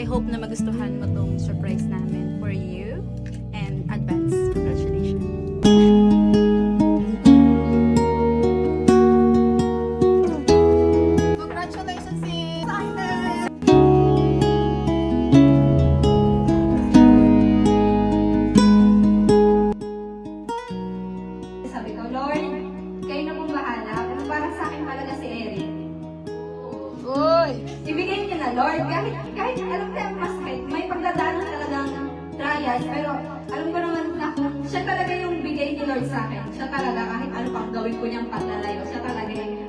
I hope na magustuhan mo tong surprise namin for you. And advance congratulations. Congratulations, sis! Excited! Sabi ko, Lord, kayo na pong bahala. Pero parang sa akin halaga si Eric. Uy! Ibigay niyo na, Lord. Kahit alam ko yung masakit, may pagdadaanan talagang trials. Pero alam ko naman na siya talaga yung bigay ni Lord sa akin. Siya talaga, kahit ano pang gawin ko niyang paglalayo. Siya talaga yung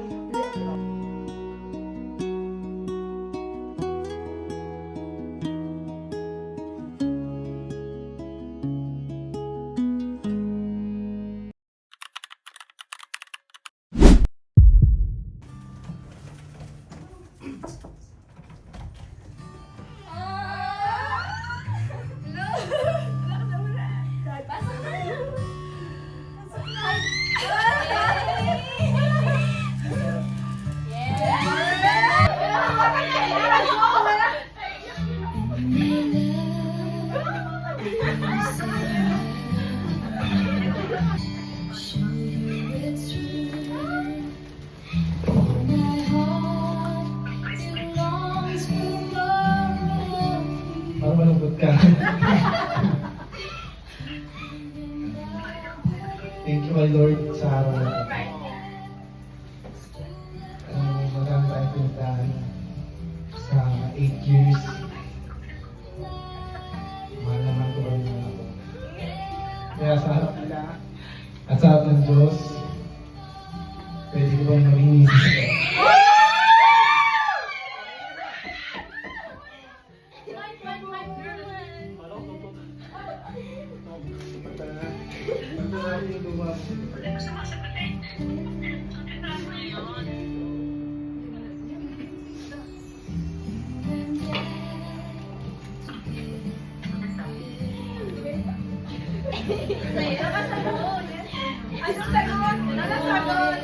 Parang malungkot ka. Thank you, my Lord, sa araw na ito. Magandang tayo pinagdaan sa 8 years. Mahal naman ko rin ako. Kaya sa harap nila at sa harap ng Diyos, pwede ko bang maging misis ko? Ano sagot? Ano sagot?